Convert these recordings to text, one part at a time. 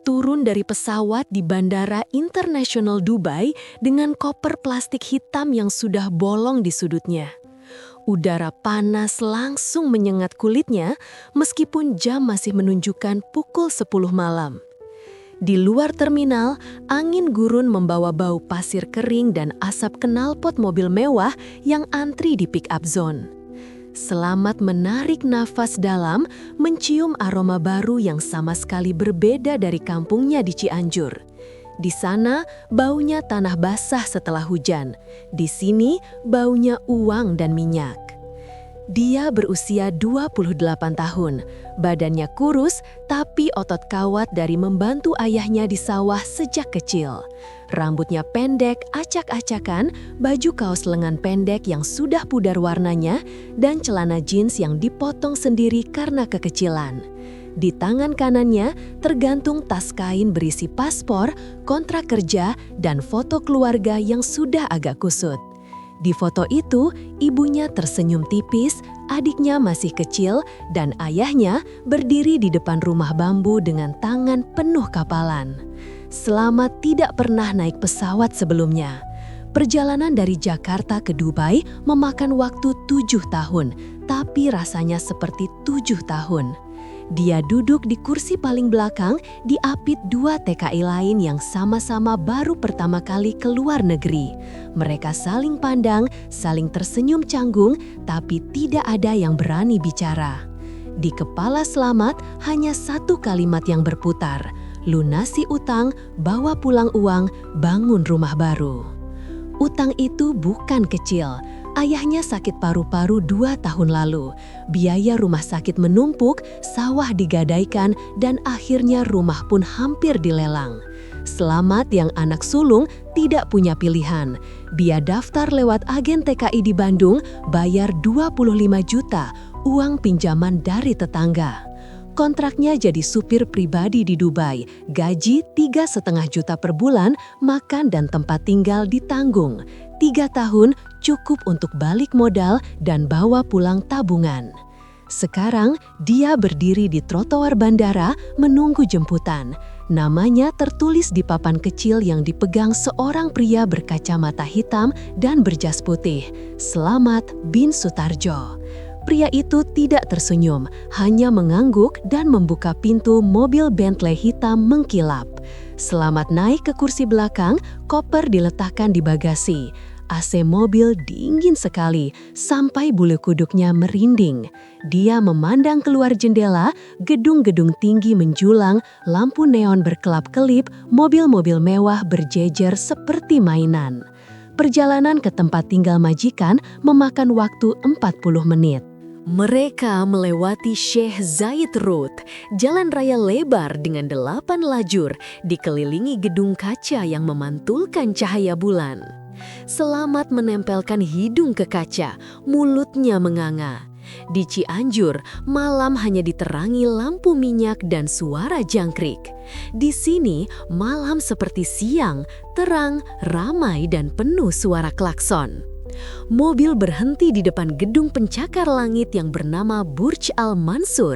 turun dari pesawat di Bandara Internasional Dubai dengan koper plastik hitam yang sudah bolong di sudutnya. Udara panas langsung menyengat kulitnya meskipun jam masih menunjukkan pukul 10 malam. Di luar terminal, angin gurun membawa bau pasir kering dan asap knalpot mobil mewah yang antri di pick-up zone. Selamat menarik nafas dalam, mencium aroma baru yang sama sekali berbeda dari kampungnya di Cianjur. Di sana, baunya tanah basah setelah hujan. Di sini, baunya uang dan minyak. Dia berusia 28 tahun, badannya kurus tapi otot kawat dari membantu ayahnya di sawah sejak kecil. Rambutnya pendek, acak-acakan, baju kaos lengan pendek yang sudah pudar warnanya, dan celana jeans yang dipotong sendiri karena kekecilan. Di tangan kanannya tergantung tas kain berisi paspor, kontrak kerja, dan foto keluarga yang sudah agak kusut. Di foto itu, ibunya tersenyum tipis, adiknya masih kecil, dan ayahnya berdiri di depan rumah bambu dengan tangan penuh kapalan. Selamat tidak pernah naik pesawat sebelumnya. Perjalanan dari Jakarta ke Dubai memakan waktu 7 tahun, tapi rasanya seperti 7 tahun. Dia duduk di kursi paling belakang, diapit 2 TKI lain yang sama-sama baru pertama kali keluar negeri. Mereka saling pandang, saling tersenyum canggung, tapi tidak ada yang berani bicara. Di kepala Selamat hanya satu kalimat yang berputar, lunasi utang, bawa pulang uang, bangun rumah baru. Utang itu bukan kecil. Ayahnya sakit paru-paru 2 tahun lalu. Biaya rumah sakit menumpuk, sawah digadaikan, dan akhirnya rumah pun hampir dilelang. Selamat yang anak sulung tidak punya pilihan. Dia daftar lewat agen TKI di Bandung, bayar 25 juta, uang pinjaman dari tetangga. Kontraknya jadi supir pribadi di Dubai, gaji 3,5 juta per bulan, makan dan tempat tinggal ditanggung. 3 tahun cukup untuk balik modal dan bawa pulang tabungan. Sekarang dia berdiri di trotoar bandara menunggu jemputan. Namanya tertulis di papan kecil yang dipegang seorang pria berkacamata hitam dan berjas putih, Selamat bin Sutarjo. Pria itu tidak tersenyum, hanya mengangguk dan membuka pintu mobil Bentley hitam mengkilap. Selamat naik ke kursi belakang, koper diletakkan di bagasi. AC mobil dingin sekali, sampai bulu kuduknya merinding. Dia memandang keluar jendela, gedung-gedung tinggi menjulang, lampu neon berkelap-kelip, mobil-mobil mewah berjejer seperti mainan. Perjalanan ke tempat tinggal majikan memakan waktu 40 menit. Mereka melewati Sheikh Zayed Road, jalan raya lebar dengan 8 lajur, dikelilingi gedung kaca yang memantulkan cahaya bulan. Selamat menempelkan hidung ke kaca, mulutnya menganga. Di Cianjur, malam hanya diterangi lampu minyak dan suara jangkrik. Di sini, malam seperti siang, terang, ramai dan penuh suara klakson. Mobil berhenti di depan gedung pencakar langit yang bernama Burj Al Mansur.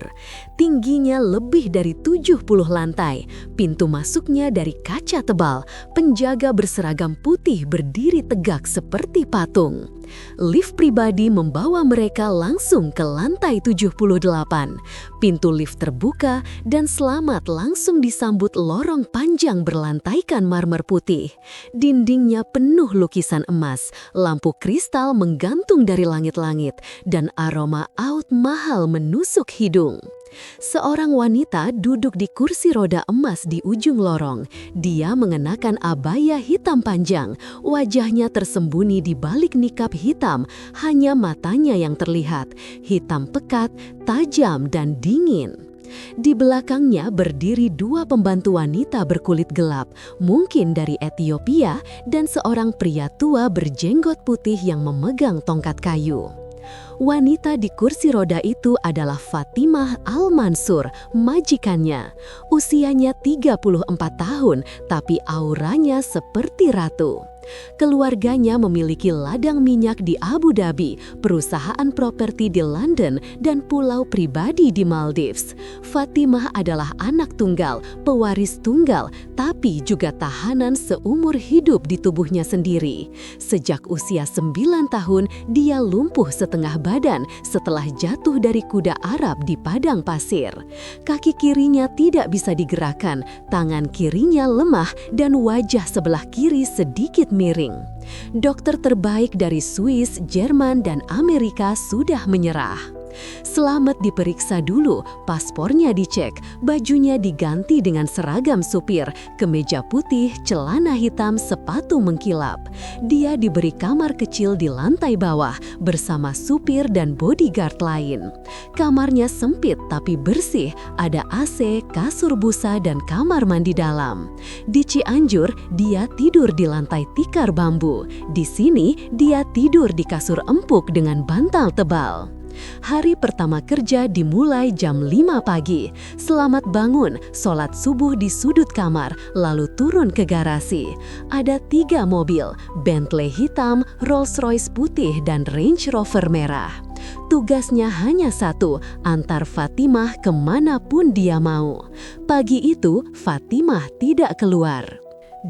Tingginya lebih dari 70 lantai, pintu masuknya dari kaca tebal, penjaga berseragam putih berdiri tegak seperti patung. Lift pribadi membawa mereka langsung ke lantai 78. Pintu lift terbuka dan Selamat langsung disambut lorong panjang berlantaikan marmer putih. Dindingnya penuh lukisan emas, lampu kristal menggantung dari langit-langit, dan aroma oud mahal menusuk hidung. Seorang wanita duduk di kursi roda emas di ujung lorong. Dia mengenakan abaya hitam panjang, wajahnya tersembunyi di balik nikab hitam, hanya matanya yang terlihat, hitam pekat, tajam dan dingin. Di belakangnya berdiri 2 pembantu wanita berkulit gelap, mungkin dari Ethiopia, dan seorang pria tua berjenggot putih yang memegang tongkat kayu. Wanita di kursi roda itu adalah Fatimah Al-Mansur, majikannya. Usianya 34 tahun, tapi auranya seperti ratu. Keluarganya memiliki ladang minyak di Abu Dhabi, perusahaan properti di London, dan pulau pribadi di Maldives. Fatimah adalah anak tunggal, pewaris tunggal, tapi juga tahanan seumur hidup di tubuhnya sendiri. Sejak usia 9 tahun, dia lumpuh setengah badan setelah jatuh dari kuda Arab di padang pasir. Kaki kirinya tidak bisa digerakkan, tangan kirinya lemah, dan wajah sebelah kiri sedikit miring. Dokter terbaik dari Swiss, Jerman, dan Amerika sudah menyerah. Selamat diperiksa dulu, paspornya dicek, bajunya diganti dengan seragam supir, kemeja putih, celana hitam, sepatu mengkilap. Dia diberi kamar kecil di lantai bawah bersama supir dan bodyguard lain. Kamarnya sempit tapi bersih, ada AC, kasur busa, dan kamar mandi dalam. Di Cianjur, dia tidur di lantai tikar bambu. Di sini, dia tidur di kasur empuk dengan bantal tebal. Hari pertama kerja dimulai jam 5 pagi. Selamat bangun, sholat subuh di sudut kamar, lalu turun ke garasi. Ada 3 mobil, Bentley hitam, Rolls-Royce putih, dan Range Rover merah. Tugasnya hanya satu, antar Fatimah kemanapun dia mau. Pagi itu, Fatimah tidak keluar.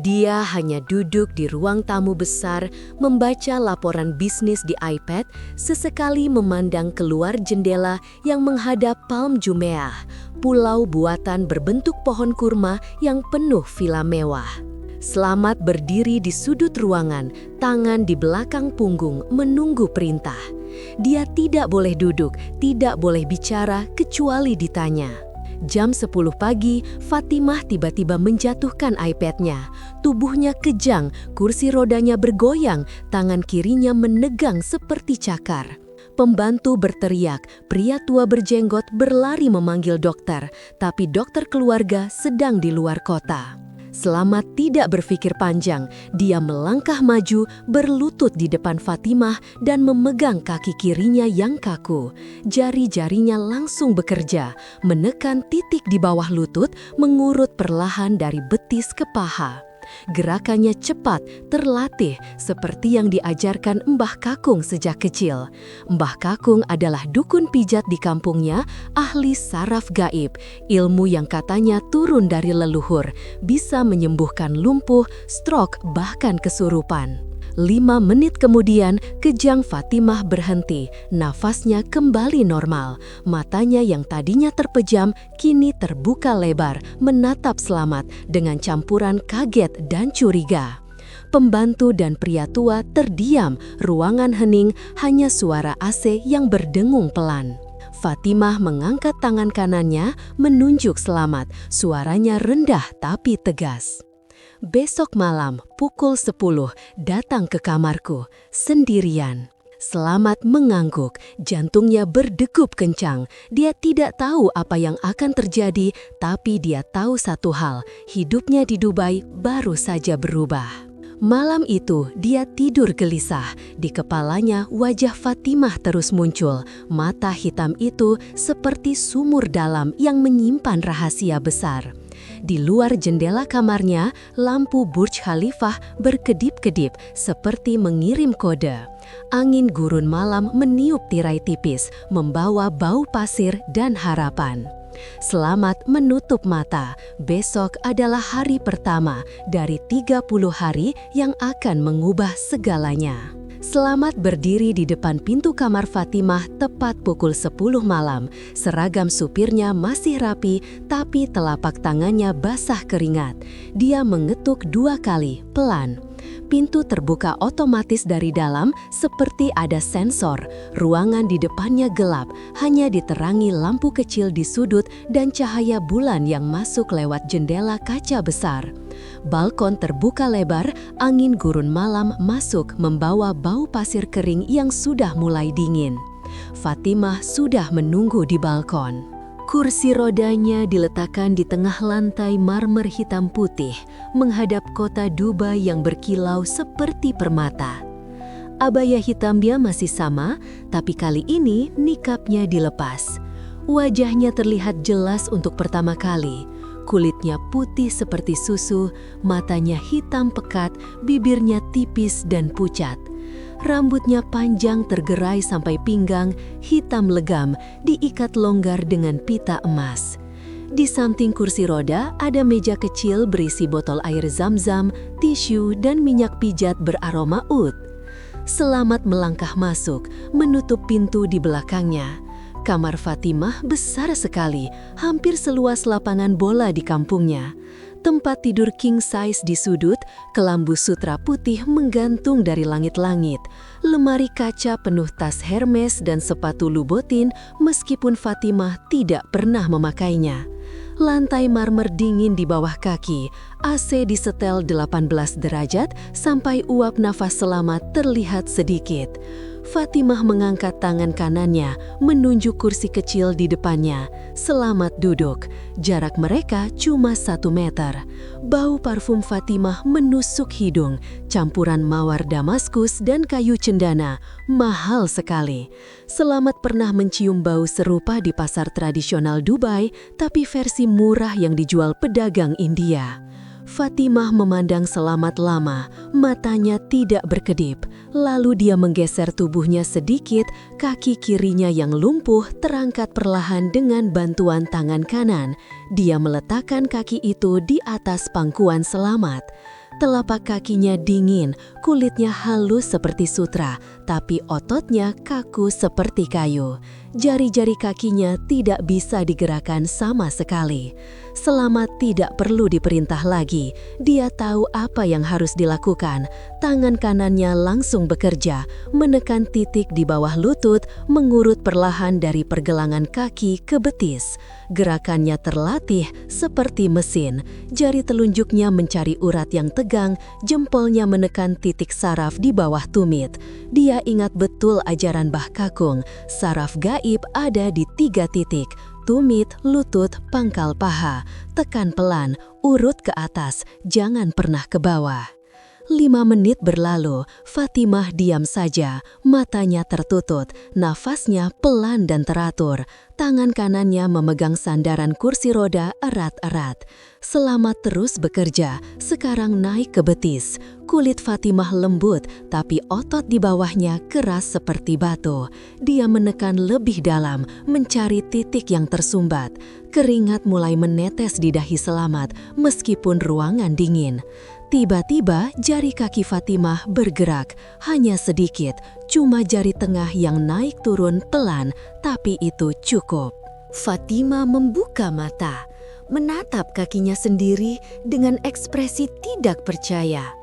Dia hanya duduk di ruang tamu besar, membaca laporan bisnis di iPad, sesekali memandang keluar jendela yang menghadap Palm Jumeirah, pulau buatan berbentuk pohon kurma yang penuh villa mewah. Selamat berdiri di sudut ruangan, tangan di belakang punggung, menunggu perintah. Dia tidak boleh duduk, tidak boleh bicara, kecuali ditanya. Jam 10 pagi, Fatimah tiba-tiba menjatuhkan iPad-nya. Tubuhnya kejang, kursi rodanya bergoyang, tangan kirinya menegang seperti cakar. Pembantu berteriak, pria tua berjenggot berlari memanggil dokter, tapi dokter keluarga sedang di luar kota. Selamat tidak berpikir panjang, dia melangkah maju, berlutut di depan Fatimah dan memegang kaki kirinya yang kaku. Jari-jarinya langsung bekerja, menekan titik di bawah lutut, mengurut perlahan dari betis ke paha. Gerakannya cepat, terlatih, seperti yang diajarkan Mbah Kakung sejak kecil. Mbah Kakung adalah dukun pijat di kampungnya, ahli saraf gaib, ilmu yang katanya turun dari leluhur, bisa menyembuhkan lumpuh, stroke, bahkan kesurupan. 5 menit kemudian, kejang Fatimah berhenti, nafasnya kembali normal. Matanya yang tadinya terpejam, kini terbuka lebar, menatap Selamat dengan campuran kaget dan curiga. Pembantu dan pria tua terdiam, ruangan hening, hanya suara AC yang berdengung pelan. Fatimah mengangkat tangan kanannya, menunjuk Selamat, suaranya rendah tapi tegas. Besok malam, pukul 10, datang ke kamarku, sendirian. Selamat mengangguk, jantungnya berdegup kencang. Dia tidak tahu apa yang akan terjadi, tapi dia tahu satu hal, hidupnya di Dubai baru saja berubah. Malam itu, dia tidur gelisah. Di kepalanya, wajah Fatimah terus muncul. Mata hitam itu seperti sumur dalam yang menyimpan rahasia besar. Di luar jendela kamarnya, lampu Burj Khalifah berkedip-kedip seperti mengirim kode. Angin gurun malam meniup tirai tipis, membawa bau pasir dan harapan. Selamat menutup mata. Besok adalah hari pertama dari 30 hari yang akan mengubah segalanya. Selamat berdiri di depan pintu kamar Fatimah tepat pukul 10 malam. Seragam supirnya masih rapi, tapi telapak tangannya basah keringat. Dia mengetuk 2 kali, pelan. Pintu terbuka otomatis dari dalam seperti ada sensor. Ruangan di depannya gelap, hanya diterangi lampu kecil di sudut dan cahaya bulan yang masuk lewat jendela kaca besar. Balkon terbuka lebar, angin gurun malam masuk membawa bau pasir kering yang sudah mulai dingin. Fatimah sudah menunggu di balkon. Kursi rodanya diletakkan di tengah lantai marmer hitam putih, menghadap kota Dubai yang berkilau seperti permata. Abaya hitamnya masih sama, tapi kali ini nikabnya dilepas. Wajahnya terlihat jelas untuk pertama kali. Kulitnya putih seperti susu, matanya hitam pekat, bibirnya tipis dan pucat. Rambutnya panjang tergerai sampai pinggang, hitam legam, diikat longgar dengan pita emas. Di samping kursi roda ada meja kecil berisi botol air zam-zam, tisu, dan minyak pijat beraroma oud. Selamat melangkah masuk, menutup pintu di belakangnya. Kamar Fatimah besar sekali, hampir seluas lapangan bola di kampungnya. Tempat tidur king size di sudut, kelambu sutra putih menggantung dari langit-langit, lemari kaca penuh tas Hermes dan sepatu Louboutin meskipun Fatimah tidak pernah memakainya. Lantai marmer dingin di bawah kaki, AC disetel 18 derajat sampai uap nafas Selamat terlihat sedikit. Fatimah mengangkat tangan kanannya, menunjuk kursi kecil di depannya. Selamat duduk. Jarak mereka cuma 1 meter. Bau parfum Fatimah menusuk hidung, campuran mawar Damaskus dan kayu cendana, mahal sekali. Selamat pernah mencium bau serupa di pasar tradisional Dubai, tapi versi murah yang dijual pedagang India. Fatimah memandang Selamat lama, matanya tidak berkedip. Lalu dia menggeser tubuhnya sedikit, kaki kirinya yang lumpuh terangkat perlahan dengan bantuan tangan kanan. Dia meletakkan kaki itu di atas pangkuan Selamat. Telapak kakinya dingin, kulitnya halus seperti sutra, tapi ototnya kaku seperti kayu. Jari-jari kakinya tidak bisa digerakkan sama sekali. Selamat tidak perlu diperintah lagi, dia tahu apa yang harus dilakukan. Tangan kanannya langsung bekerja, menekan titik di bawah lutut, mengurut perlahan dari pergelangan kaki ke betis. Gerakannya terlatih seperti mesin, jari telunjuknya mencari urat yang tegang, jempolnya menekan titik saraf di bawah tumit. Dia ingat betul ajaran Mbah Kakung, saraf gaib ada di 3 titik, tumit, lutut, pangkal paha. Tekan pelan, urut ke atas, jangan pernah ke bawah. 5 menit berlalu, Fatimah diam saja, matanya tertutup, nafasnya pelan dan teratur. Tangan kanannya memegang sandaran kursi roda erat-erat. Selamat terus bekerja, sekarang naik ke betis. Kulit Fatimah lembut, tapi otot di bawahnya keras seperti batu. Dia menekan lebih dalam, mencari titik yang tersumbat. Keringat mulai menetes di dahi Selamat, meskipun ruangan dingin. Tiba-tiba jari kaki Fatimah bergerak, hanya sedikit, cuma jari tengah yang naik turun pelan, tapi itu cukup. Fatimah membuka mata, menatap kakinya sendiri dengan ekspresi tidak percaya.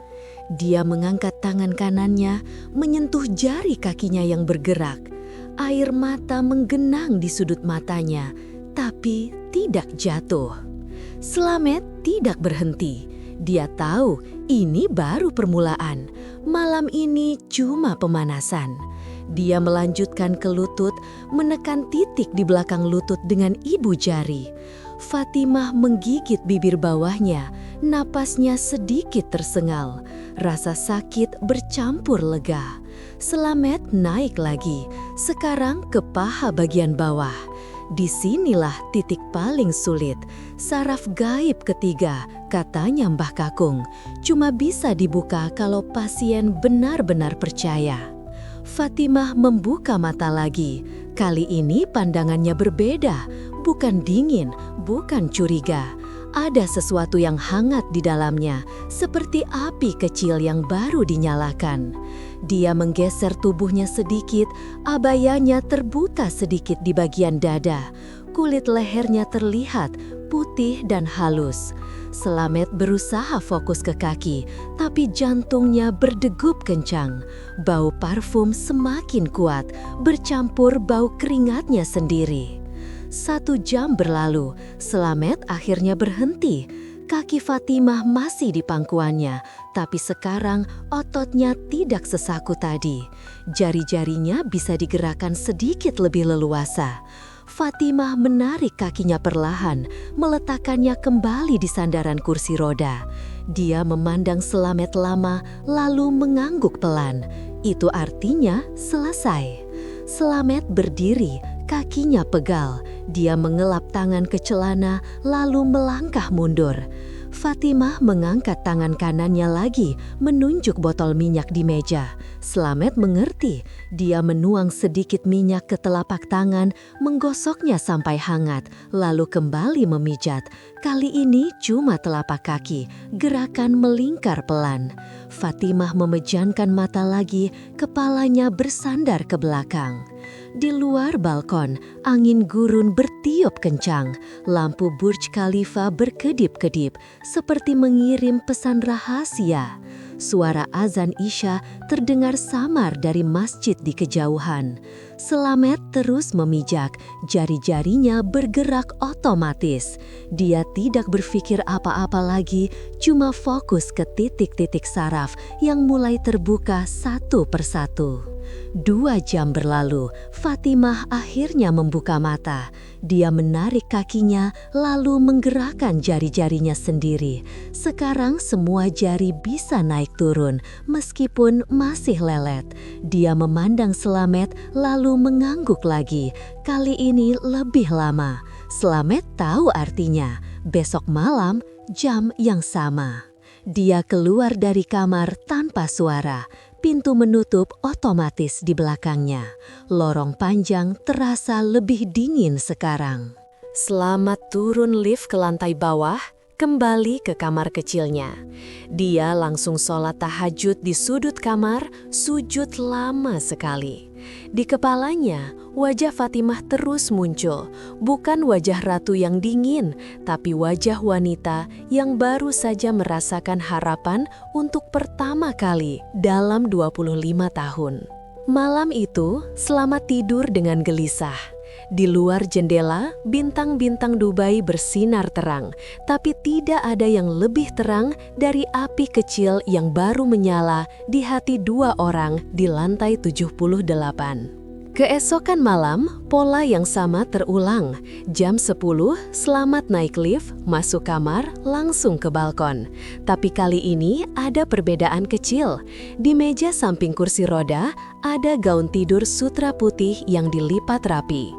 Dia mengangkat tangan kanannya, menyentuh jari kakinya yang bergerak. Air mata menggenang di sudut matanya, tapi tidak jatuh. Selamat tidak berhenti. Dia tahu ini baru permulaan. Malam ini cuma pemanasan. Dia melanjutkan ke lutut, menekan titik di belakang lutut dengan ibu jari. Fatimah menggigit bibir bawahnya, napasnya sedikit tersengal. Rasa sakit bercampur lega. Selamat naik lagi, sekarang ke paha bagian bawah. Disinilah titik paling sulit, saraf gaib ketiga, katanya Mbah Kakung. Cuma bisa dibuka kalau pasien benar-benar percaya. Fatimah membuka mata lagi. Kali ini pandangannya berbeda, bukan dingin, bukan curiga. Ada sesuatu yang hangat di dalamnya, seperti api kecil yang baru dinyalakan. Dia menggeser tubuhnya sedikit, abayanya terbuka sedikit di bagian dada. Kulit lehernya terlihat putih dan halus. Selamat berusaha fokus ke kaki, tapi jantungnya berdegup kencang. Bau parfum semakin kuat, bercampur bau keringatnya sendiri. 1 jam berlalu, Selamat akhirnya berhenti. Kaki Fatimah masih di pangkuannya, tapi sekarang ototnya tidak sesaku tadi. Jari-jarinya bisa digerakkan sedikit lebih leluasa. Fatimah menarik kakinya perlahan, meletakkannya kembali di sandaran kursi roda. Dia memandang Selamat lama, lalu mengangguk pelan. Itu artinya selesai. Selamat berdiri, kakinya pegal. Dia mengelap tangan ke celana lalu melangkah mundur. Fatimah mengangkat tangan kanannya lagi, menunjuk botol minyak di meja. Slamet mengerti. Dia menuang sedikit minyak ke telapak tangan, menggosoknya sampai hangat, lalu kembali memijat. Kali ini cuma telapak kaki, gerakan melingkar pelan. Fatimah memejamkan mata lagi, kepalanya bersandar ke belakang. Di luar balkon, angin gurun bertiup kencang. Lampu Burj Khalifa berkedip-kedip, seperti mengirim pesan rahasia. Suara azan Isya terdengar samar dari masjid di kejauhan. Slamet terus memijak, jari-jarinya bergerak otomatis. Dia tidak berpikir apa-apa lagi, cuma fokus ke titik-titik saraf yang mulai terbuka satu persatu. 2 jam berlalu, Fatimah akhirnya membuka mata. Dia menarik kakinya, lalu menggerakkan jari-jarinya sendiri. Sekarang semua jari bisa naik turun, meskipun masih lelet. Dia memandang Slamet, lalu mengangguk lagi. Kali ini lebih lama. Slamet tahu artinya, besok malam, jam yang sama. Dia keluar dari kamar tanpa suara. Pintu menutup otomatis di belakangnya. Lorong panjang terasa lebih dingin sekarang. Selamat turun lift ke lantai bawah, kembali ke kamar kecilnya. Dia langsung sholat tahajud di sudut kamar, sujud lama sekali. Di kepalanya, wajah Fatimah terus muncul, bukan wajah ratu yang dingin, tapi wajah wanita yang baru saja merasakan harapan untuk pertama kali dalam 25 tahun. Malam itu, Slamet tidur dengan gelisah. Di luar jendela, bintang-bintang Dubai bersinar terang, tapi tidak ada yang lebih terang dari api kecil yang baru menyala di hati 2 orang di lantai 78. Keesokan malam, pola yang sama terulang. Jam 10, Slamet naik lift, masuk kamar, langsung ke balkon. Tapi kali ini ada perbedaan kecil. Di meja samping kursi roda, ada gaun tidur sutra putih yang dilipat rapi.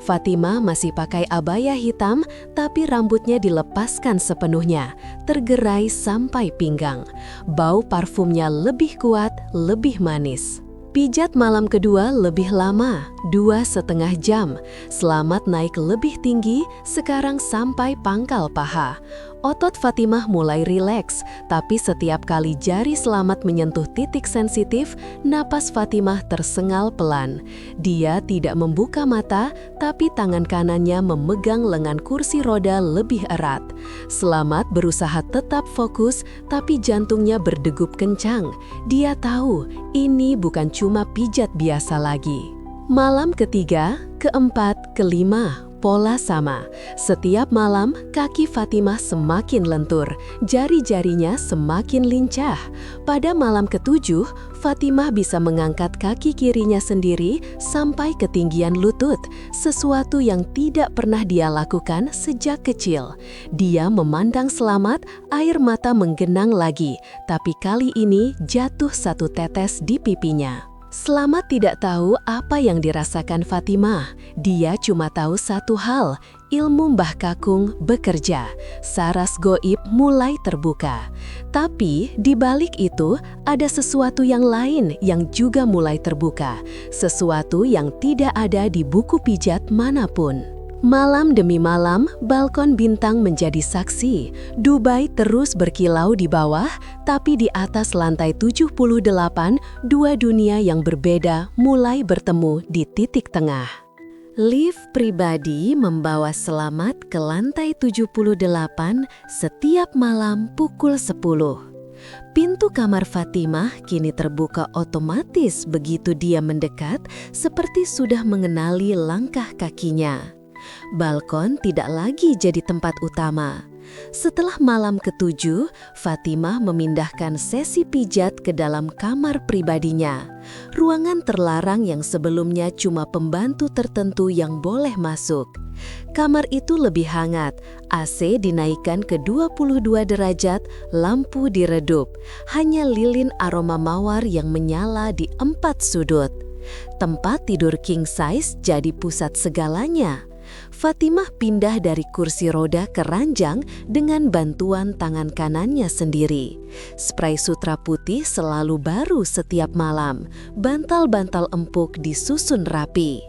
Fatimah masih pakai abaya hitam, tapi rambutnya dilepaskan sepenuhnya, tergerai sampai pinggang. Bau parfumnya lebih kuat, lebih manis. Pijat malam kedua lebih lama, 2,5 jam. Slamet naik lebih tinggi, sekarang sampai pangkal paha. Otot Fatimah mulai rileks, tapi setiap kali jari Slamet menyentuh titik sensitif, napas Fatimah tersengal pelan. Dia tidak membuka mata, tapi tangan kanannya memegang lengan kursi roda lebih erat. Slamet berusaha tetap fokus, tapi jantungnya berdegup kencang. Dia tahu, ini bukan cuma pijat biasa lagi. Malam ketiga, keempat, kelima, pola sama. Setiap malam, kaki Fatimah semakin lentur, jari-jarinya semakin lincah. Pada malam ketujuh, Fatimah bisa mengangkat kaki kirinya sendiri sampai ketinggian lutut, sesuatu yang tidak pernah dia lakukan sejak kecil. Dia memandang Slamet, air mata menggenang lagi, tapi kali ini jatuh 1 tetes di pipinya. Slamet tidak tahu apa yang dirasakan Fatimah. Dia cuma tahu satu hal, ilmu Mbah Kakung bekerja. Saras goib mulai terbuka. Tapi di balik itu ada sesuatu yang lain yang juga mulai terbuka. Sesuatu yang tidak ada di buku pijat manapun. Malam demi malam, balkon bintang menjadi saksi. Dubai terus berkilau di bawah, tapi di atas lantai 78, 2 dunia yang berbeda mulai bertemu di titik tengah. Lift pribadi membawa Slamet ke lantai 78 setiap malam pukul 10. Pintu kamar Fatimah kini terbuka otomatis begitu dia mendekat, seperti sudah mengenali langkah kakinya. Balkon tidak lagi jadi tempat utama. Setelah malam ke-7, Fatimah memindahkan sesi pijat ke dalam kamar pribadinya. Ruangan terlarang yang sebelumnya cuma pembantu tertentu yang boleh masuk. Kamar itu lebih hangat, AC dinaikkan ke 22 derajat, lampu diredup. Hanya lilin aroma mawar yang menyala di 4 sudut. Tempat tidur king size jadi pusat segalanya. Fatimah pindah dari kursi roda ke ranjang dengan bantuan tangan kanannya sendiri. Spray sutra putih selalu baru setiap malam, bantal-bantal empuk disusun rapi.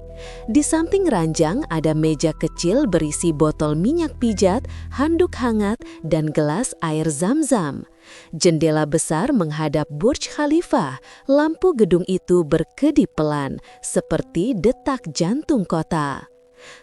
Di samping ranjang ada meja kecil berisi botol minyak pijat, handuk hangat, dan gelas air zam-zam. Jendela besar menghadap Burj Khalifa. Lampu gedung itu berkedip pelan, seperti detak jantung kota.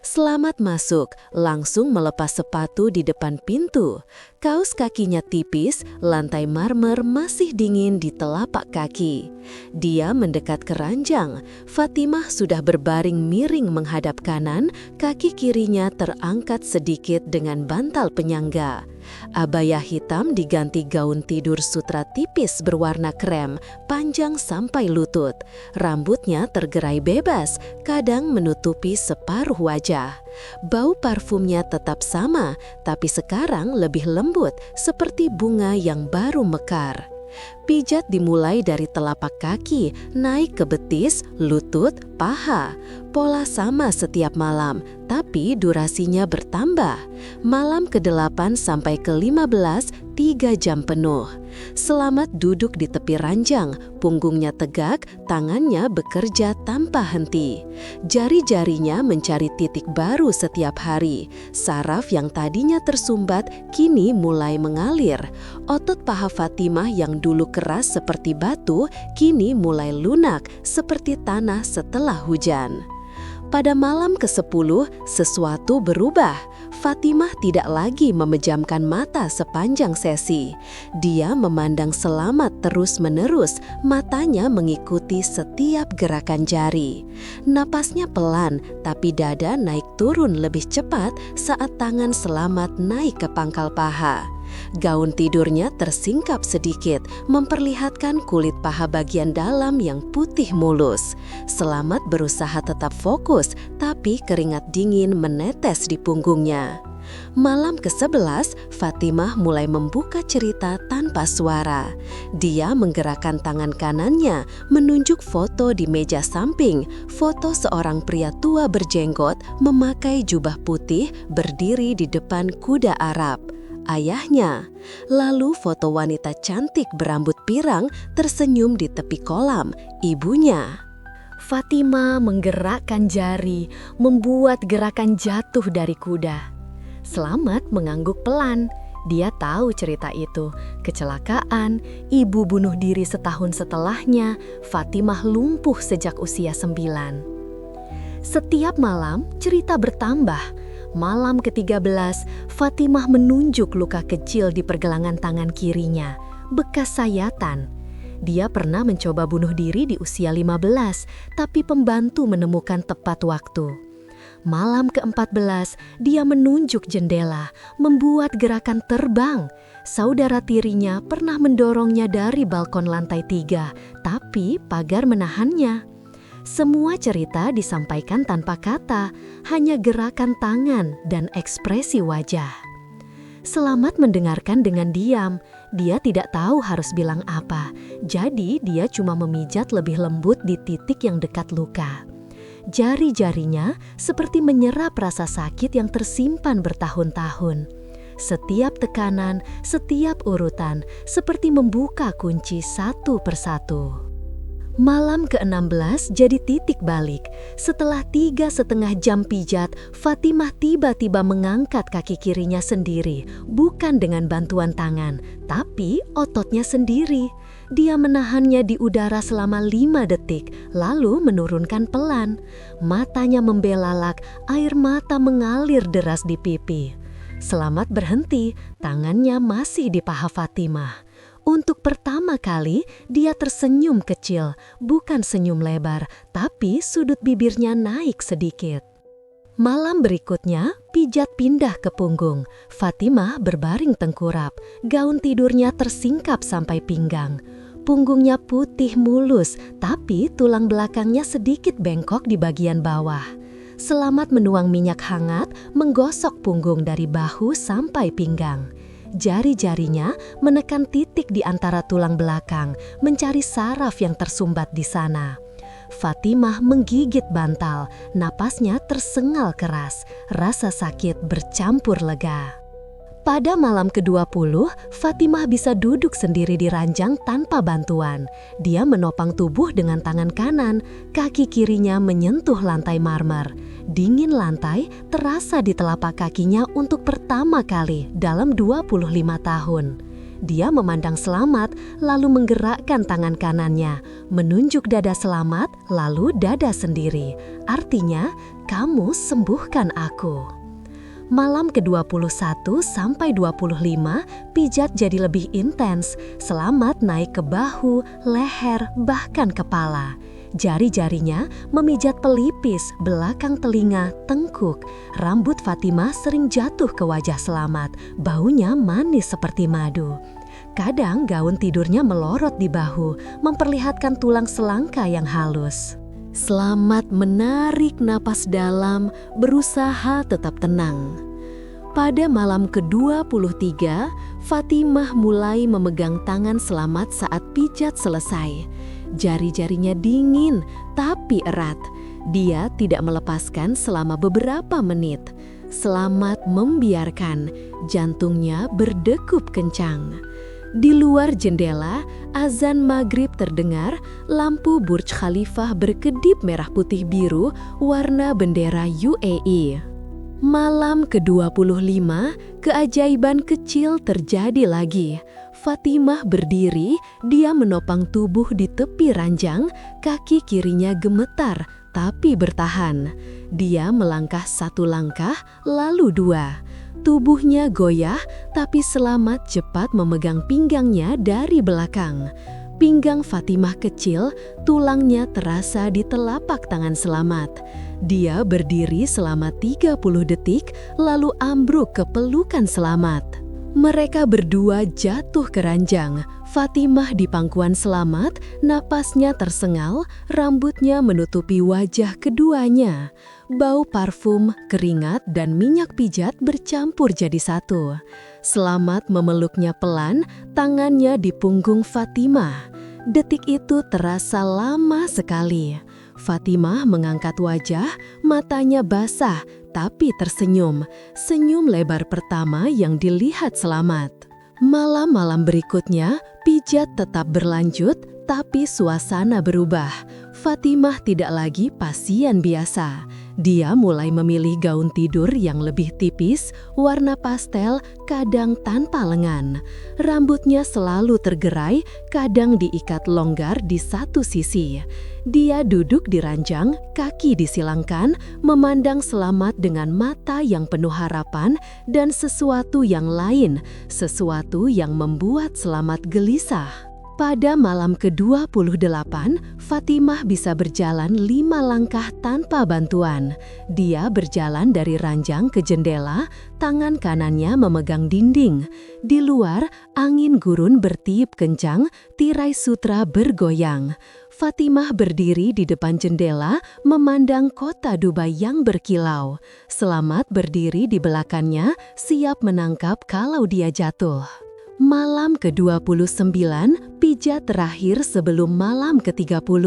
Selamat masuk, langsung melepas sepatu di depan pintu. Kaos kakinya tipis, lantai marmer masih dingin di telapak kaki. Dia mendekat ke ranjang. Fatimah sudah berbaring miring menghadap kanan, kaki kirinya terangkat sedikit dengan bantal penyangga. Abaya hitam diganti gaun tidur sutra tipis berwarna krem, panjang sampai lutut. Rambutnya tergerai bebas, kadang menutupi separuh wajah. Bau parfumnya tetap sama, tapi sekarang lebih lembut, seperti bunga yang baru mekar. Pijat dimulai dari telapak kaki, naik ke betis, lutut, paha. Pola sama setiap malam, tapi durasinya bertambah. Malam ke-8 sampai ke-15, 3 jam penuh. Selamat duduk di tepi ranjang, punggungnya tegak, tangannya bekerja tanpa henti. Jari-jarinya mencari titik baru setiap hari. Saraf yang tadinya tersumbat kini mulai mengalir. Otot paha Fatimah yang dulu keras seperti batu, kini mulai lunak seperti tanah setelah hujan. Pada malam ke-10, sesuatu berubah. Fatimah tidak lagi memejamkan mata sepanjang sesi. Dia memandang Selamat terus-menerus, matanya mengikuti setiap gerakan jari. Napasnya pelan, tapi dada naik turun lebih cepat saat tangan Selamat naik ke pangkal paha. Gaun tidurnya tersingkap sedikit, memperlihatkan kulit paha bagian dalam yang putih mulus. Selamat berusaha tetap fokus, tapi keringat dingin menetes di punggungnya. Malam ke-11, Fatimah mulai membuka cerita tanpa suara. Dia menggerakkan tangan kanannya, menunjuk foto di meja samping, foto seorang pria tua berjenggot memakai jubah putih berdiri di depan kuda Arab. Ayahnya. Lalu foto wanita cantik berambut pirang tersenyum di tepi kolam, ibunya. Fatimah menggerakkan jari, membuat gerakan jatuh dari kuda. Selamat mengangguk pelan. Dia tahu cerita itu, kecelakaan, ibu bunuh diri setahun setelahnya, Fatimah lumpuh sejak usia 9. Setiap malam cerita bertambah. Malam ke-13, Fatimah menunjuk luka kecil di pergelangan tangan kirinya, bekas sayatan. Dia pernah mencoba bunuh diri di usia 15, tapi pembantu menemukan tepat waktu. Malam ke-14, dia menunjuk jendela, membuat gerakan terbang. Saudara tirinya pernah mendorongnya dari balkon lantai 3, tapi pagar menahannya. Semua cerita disampaikan tanpa kata, hanya gerakan tangan dan ekspresi wajah. Selamat mendengarkan dengan diam. Dia tidak tahu harus bilang apa, jadi dia cuma memijat lebih lembut di titik yang dekat luka. Jari-jarinya seperti menyerap rasa sakit yang tersimpan bertahun-tahun. Setiap tekanan, setiap urutan, seperti membuka kunci satu persatu. Malam ke-16 jadi titik balik. Setelah 3,5 jam pijat, Fatimah tiba-tiba mengangkat kaki kirinya sendiri, bukan dengan bantuan tangan, tapi ototnya sendiri. Dia menahannya di udara selama 5 detik, lalu menurunkan pelan. Matanya membelalak, air mata mengalir deras di pipi. Selamat berhenti, tangannya masih di paha Fatimah. Untuk pertama kali, dia tersenyum kecil, bukan senyum lebar, tapi sudut bibirnya naik sedikit. Malam berikutnya, pijat pindah ke punggung. Fatimah berbaring tengkurap, gaun tidurnya tersingkap sampai pinggang. Punggungnya putih mulus, tapi tulang belakangnya sedikit bengkok di bagian bawah. Selamat menuang minyak hangat, menggosok punggung dari bahu sampai pinggang. Jari-jarinya menekan titik di antara tulang belakang, mencari saraf yang tersumbat di sana. Fatimah menggigit bantal, napasnya tersengal keras, rasa sakit bercampur lega. Pada malam ke-20, Fatimah bisa duduk sendiri di ranjang tanpa bantuan. Dia menopang tubuh dengan tangan kanan, kaki kirinya menyentuh lantai marmer. Dingin lantai terasa di telapak kakinya untuk pertama kali dalam 25 tahun. Dia memandang Selamat, lalu menggerakkan tangan kanannya, menunjuk dada Selamat, lalu dada sendiri. Artinya, kamu sembuhkan aku. Malam ke-21 sampai 25, pijat jadi lebih intens. Selamat naik ke bahu, leher, bahkan kepala. Jari-jarinya memijat pelipis, belakang telinga, tengkuk. Rambut Fatimah sering jatuh ke wajah Selamat, baunya manis seperti madu. Kadang gaun tidurnya melorot di bahu, memperlihatkan tulang selangka yang halus. Selamat menarik napas dalam, berusaha tetap tenang. Pada malam ke-23, Fatimah mulai memegang tangan Selamat saat pijat selesai. Jari-jarinya dingin tapi erat. Dia tidak melepaskan selama beberapa menit. Selamat membiarkan, jantungnya berdegup kencang. Di luar jendela, azan maghrib terdengar, lampu Burj Khalifah berkedip merah putih biru warna bendera UAE. Malam ke-25, keajaiban kecil terjadi lagi. Fatimah berdiri, dia menopang tubuh di tepi ranjang, kaki kirinya gemetar tapi bertahan. Dia melangkah satu langkah, lalu dua. Tubuhnya goyah, tapi Selamat cepat memegang pinggangnya dari belakang. Pinggang Fatimah kecil, tulangnya terasa di telapak tangan Selamat. Dia berdiri selama 30 detik, lalu ambruk ke pelukan Selamat. Mereka berdua jatuh ke ranjang. Fatimah di pangkuan Selamat, napasnya tersengal, rambutnya menutupi wajah keduanya. Bau parfum, keringat, dan minyak pijat bercampur jadi satu. Selamat memeluknya pelan, tangannya di punggung Fatimah. Detik itu terasa lama sekali. Fatimah mengangkat wajah, matanya basah, tapi tersenyum. Senyum lebar pertama yang dilihat Selamat. Malam-malam berikutnya, pijat tetap berlanjut, tapi suasana berubah. Fatimah tidak lagi pasien biasa. Dia mulai memilih gaun tidur yang lebih tipis, warna pastel, kadang tanpa lengan. Rambutnya selalu tergerai, kadang diikat longgar di satu sisi. Dia duduk di ranjang, kaki disilangkan, memandang Selamat dengan mata yang penuh harapan dan sesuatu yang lain, sesuatu yang membuat Selamat gelisah. Pada malam ke-28, Fatimah bisa berjalan 5 langkah tanpa bantuan. Dia berjalan dari ranjang ke jendela, tangan kanannya memegang dinding. Di luar, angin gurun bertiup kencang, tirai sutra bergoyang. Fatimah berdiri di depan jendela, memandang kota Dubai yang berkilau. Selamat berdiri di belakangnya, siap menangkap kalau dia jatuh. Malam ke-29, pijat terakhir sebelum malam ke-30.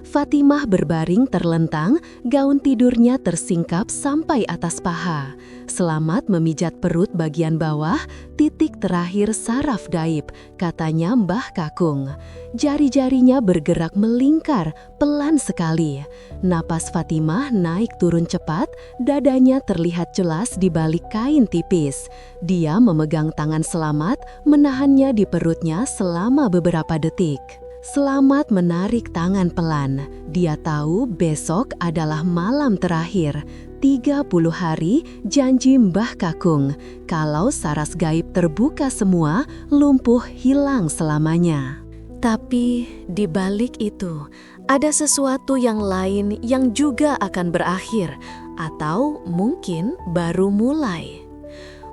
Fatimah berbaring terlentang, gaun tidurnya tersingkap sampai atas paha. Selamat memijat perut bagian bawah, titik terakhir saraf daib, katanya Mbah Kakung. Jari-jarinya bergerak melingkar, pelan sekali. Napas Fatimah naik turun cepat, dadanya terlihat jelas di balik kain tipis. Dia memegang tangan Selamat, menahannya di perutnya selama beberapa detik. Selamat menarik tangan pelan. Dia tahu besok adalah malam terakhir. 30 hari janji Mbah Kakung. Kalau saras gaib terbuka semua, lumpuh hilang selamanya. Tapi di balik itu, ada sesuatu yang lain yang juga akan berakhir, atau mungkin baru mulai.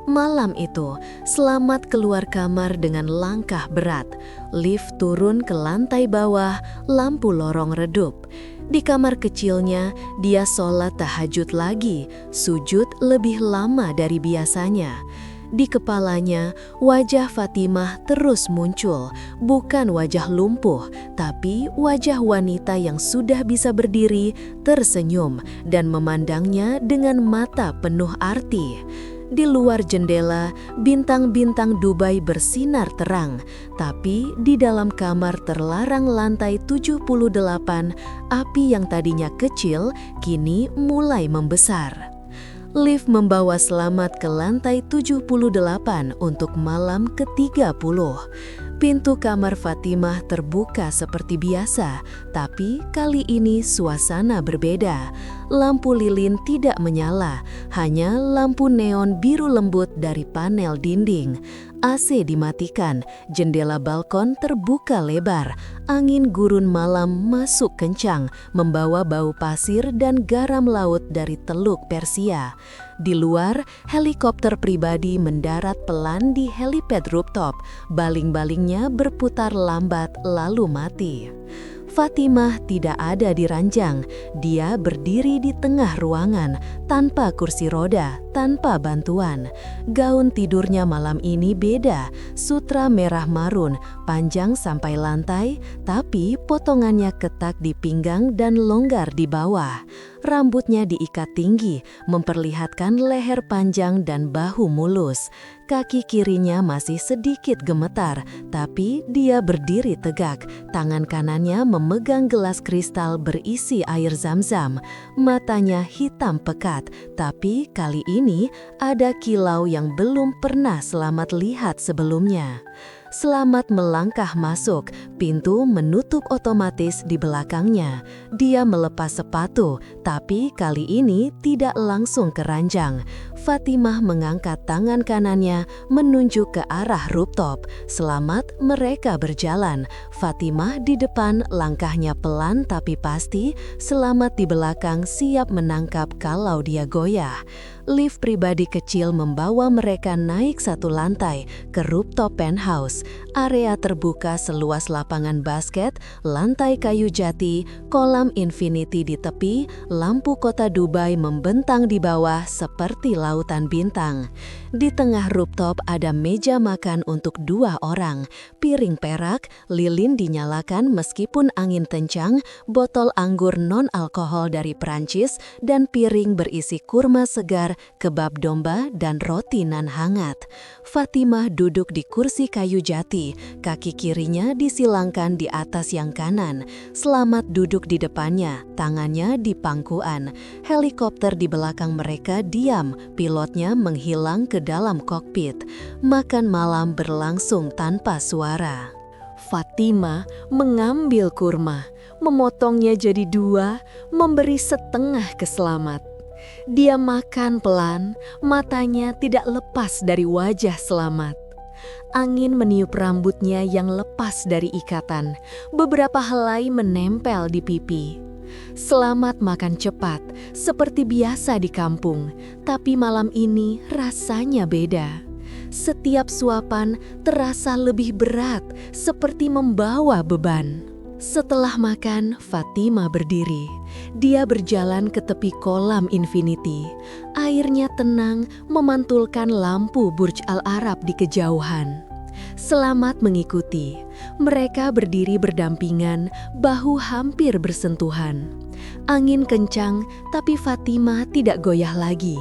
Malam itu, Selamat keluar kamar dengan langkah berat. Lift turun ke lantai bawah, lampu lorong redup. Di kamar kecilnya, dia sholat tahajud lagi, sujud lebih lama dari biasanya. Di kepalanya, wajah Fatimah terus muncul, bukan wajah lumpuh, tapi wajah wanita yang sudah bisa berdiri, tersenyum, dan memandangnya dengan mata penuh arti. Di luar jendela, bintang-bintang Dubai bersinar terang, tapi di dalam kamar terlarang lantai 78, api yang tadinya kecil kini mulai membesar. Lift membawa Selamat ke lantai 78 untuk malam ke-30. Pintu kamar Fatimah terbuka seperti biasa, tapi kali ini suasana berbeda. Lampu lilin tidak menyala, hanya lampu neon biru lembut dari panel dinding. AC dimatikan, jendela balkon terbuka lebar. Angin gurun malam masuk kencang, membawa bau pasir dan garam laut dari Teluk Persia. Di luar, helikopter pribadi mendarat pelan di helipad rooftop. Baling-balingnya berputar lambat lalu mati. Fatimah tidak ada di ranjang. Dia berdiri di tengah ruangan, tanpa kursi roda, tanpa bantuan. Gaun tidurnya malam ini beda, sutra merah marun, panjang sampai lantai, tapi potongannya ketat di pinggang dan longgar di bawah. Rambutnya diikat tinggi, memperlihatkan leher panjang dan bahu mulus. Kaki kirinya masih sedikit gemetar, tapi dia berdiri tegak. Tangan kanannya memegang gelas kristal berisi air zam-zam. Matanya hitam pekat, tapi kali ini ada kilau yang belum pernah Selamat lihat sebelumnya. Selamat melangkah masuk, pintu menutup otomatis di belakangnya. Dia melepas sepatu, tapi kali ini tidak langsung ke ranjang. Fatimah mengangkat tangan kanannya menunjuk ke arah rooftop. Selamat mereka berjalan. Fatimah di depan, langkahnya pelan tapi pasti. Selamat di belakang siap menangkap kalau dia goyah. Lift pribadi kecil membawa mereka naik satu lantai ke rooftop penthouse. Area terbuka seluas lapangan basket, lantai kayu jati, kolam infinity di tepi, lampu kota Dubai membentang di bawah seperti lautan bintang. Di tengah rooftop ada meja makan untuk 2 orang, piring perak, lilin dinyalakan meskipun angin kencang, botol anggur non-alkohol dari Prancis, dan piring berisi kurma segar, kebab domba, dan roti nan hangat. Fatimah duduk di kursi kayu jati, kaki kirinya disilangkan di atas yang kanan. Selamat duduk di depannya, tangannya di pangkuan. Helikopter di belakang mereka diam, pilotnya menghilang ke dalam kokpit. Makan malam berlangsung tanpa suara. Fatimah mengambil kurma, memotongnya jadi 2, memberi setengah ke Selamat. Dia makan pelan, matanya tidak lepas dari wajah Selamat. Angin meniup rambutnya yang lepas dari ikatan, beberapa helai menempel di pipi. Selamat makan cepat, seperti biasa di kampung, tapi malam ini rasanya beda. Setiap suapan terasa lebih berat, seperti membawa beban. Setelah makan, Fatimah berdiri. Dia berjalan ke tepi kolam infinity. Airnya tenang, memantulkan lampu Burj Al Arab di kejauhan. Selamat mengikuti. Mereka berdiri berdampingan, bahu hampir bersentuhan. Angin kencang, tapi Fatimah tidak goyah lagi.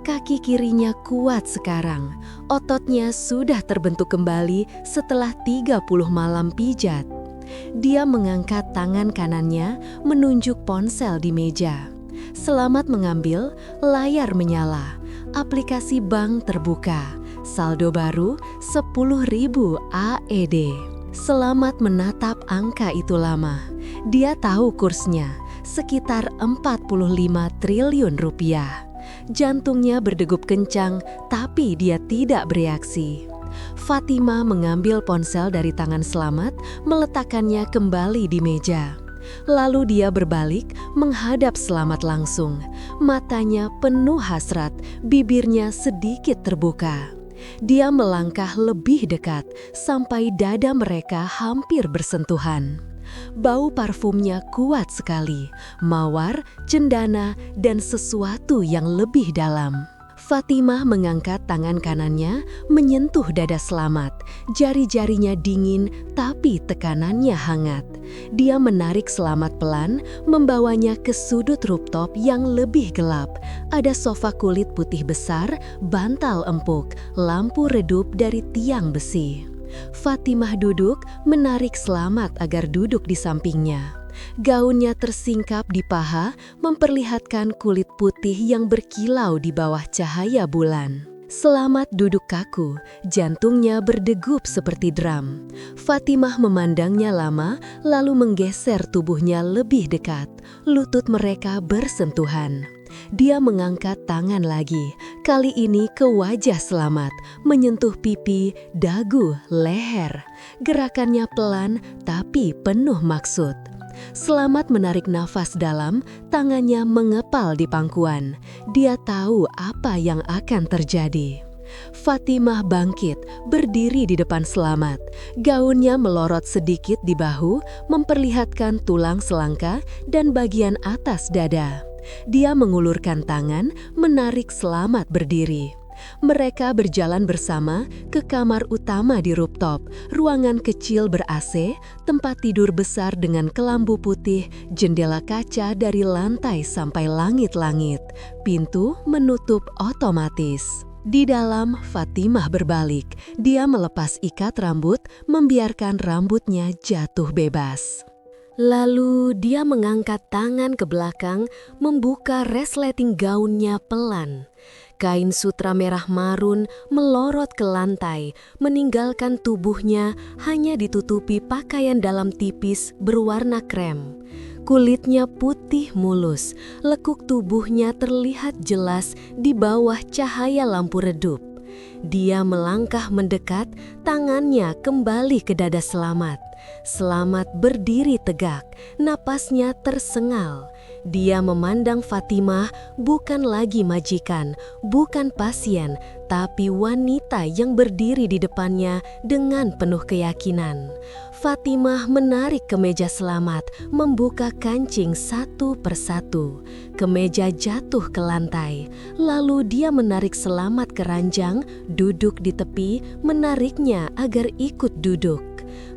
Kaki kirinya kuat sekarang. Ototnya sudah terbentuk kembali setelah 30 malam pijat. Dia mengangkat tangan kanannya menunjuk ponsel di meja. Selamat mengambil, layar menyala. Aplikasi bank terbuka. Saldo baru 10.000 AED. Selamat menatap angka itu lama. Dia tahu kursnya, sekitar 45 triliun rupiah. Jantungnya berdegup kencang, tapi dia tidak bereaksi. Fatimah mengambil ponsel dari tangan Selamat, meletakkannya kembali di meja. Lalu dia berbalik, menghadap Selamat langsung. Matanya penuh hasrat, bibirnya sedikit terbuka. Dia melangkah lebih dekat, sampai dada mereka hampir bersentuhan. Bau parfumnya kuat sekali, mawar, cendana, dan sesuatu yang lebih dalam. Fatimah mengangkat tangan kanannya, menyentuh dada Selamat. Jari-jarinya dingin, tapi tekanannya hangat. Dia menarik Selamat pelan, membawanya ke sudut rooftop yang lebih gelap. Ada sofa kulit putih besar, bantal empuk, lampu redup dari tiang besi. Fatimah duduk, menarik Selamat agar duduk di sampingnya. Gaunnya tersingkap di paha, memperlihatkan kulit putih yang berkilau di bawah cahaya bulan. Selamat duduk kaku, jantungnya berdegup seperti drum. Fatimah memandangnya lama, lalu menggeser tubuhnya lebih dekat. Lutut mereka bersentuhan. Dia mengangkat tangan lagi, kali ini ke wajah Selamat, menyentuh pipi, dagu, leher. Gerakannya pelan, tapi penuh maksud. Selamat menarik nafas dalam, tangannya mengepal di pangkuan. Dia tahu apa yang akan terjadi. Fatimah bangkit, berdiri di depan Selamat. Gaunnya melorot sedikit di bahu, memperlihatkan tulang selangka dan bagian atas dada. Dia mengulurkan tangan, menarik Selamat berdiri. Mereka berjalan bersama ke kamar utama di rooftop, ruangan kecil ber-AC, tempat tidur besar dengan kelambu putih, jendela kaca dari lantai sampai langit-langit, pintu menutup otomatis. Di dalam, Fatimah berbalik. Dia melepas ikat rambut, membiarkan rambutnya jatuh bebas. Lalu dia mengangkat tangan ke belakang, membuka resleting gaunnya pelan. Kain sutra merah marun melorot ke lantai, meninggalkan tubuhnya hanya ditutupi pakaian dalam tipis berwarna krem. Kulitnya putih mulus, lekuk tubuhnya terlihat jelas di bawah cahaya lampu redup. Dia melangkah mendekat, tangannya kembali ke dada Selamat. Selamat berdiri tegak, napasnya tersengal. Dia memandang Fatimah bukan lagi majikan, bukan pasien, tapi wanita yang berdiri di depannya dengan penuh keyakinan. Fatimah menarik kemeja Selamat, membuka kancing satu persatu. Kemeja jatuh ke lantai. Lalu dia menarik Selamat ke ranjang, duduk di tepi, menariknya agar ikut duduk.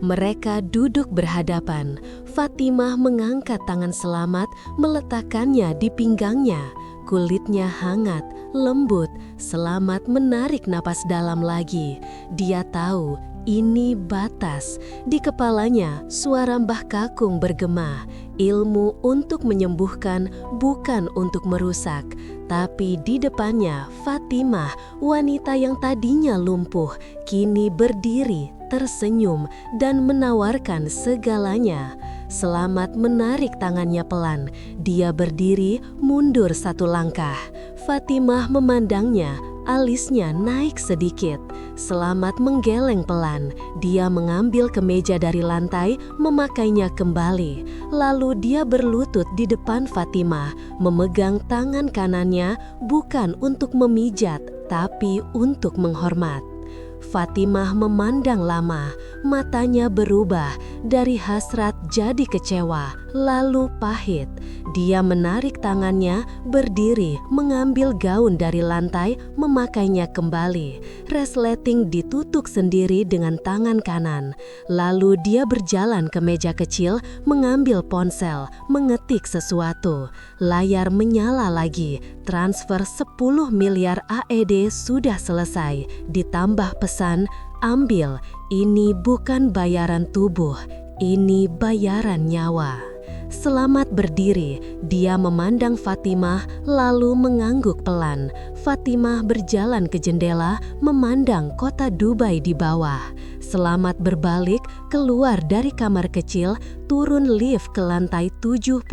Mereka duduk berhadapan. Fatimah mengangkat tangan Selamat, meletakkannya di pinggangnya. Kulitnya hangat, lembut. Selamat menarik napas dalam lagi. Dia tahu ini batas. Di kepalanya, suara Mbah Kakung bergema. Ilmu untuk menyembuhkan, bukan untuk merusak. Tapi di depannya, Fatimah, wanita yang tadinya lumpuh, kini berdiri, tersenyum, dan menawarkan segalanya. Selamat menarik tangannya pelan. Dia berdiri, mundur satu langkah. Fatimah memandangnya, alisnya naik sedikit. Selamat menggeleng pelan. Dia mengambil kemeja dari lantai, memakainya kembali. Lalu dia berlutut di depan Fatimah, memegang tangan kanannya bukan untuk memijat, tapi untuk menghormat. Fatimah memandang lama, matanya berubah dari hasrat jadi kecewa, lalu pahit. Dia menarik tangannya, berdiri, mengambil gaun dari lantai, memakainya kembali. Resleting ditutup sendiri dengan tangan kanan. Lalu dia berjalan ke meja kecil, mengambil ponsel, mengetik sesuatu. Layar menyala lagi. Transfer 10 miliar AED sudah selesai. Ditambah pesan, ambil, ini bukan bayaran tubuh, ini bayaran nyawa. Selamat berdiri, dia memandang Fatimah lalu mengangguk pelan. Fatimah berjalan ke jendela, memandang kota Dubai di bawah. Selamat berbalik, keluar dari kamar kecil, turun lift ke lantai 78.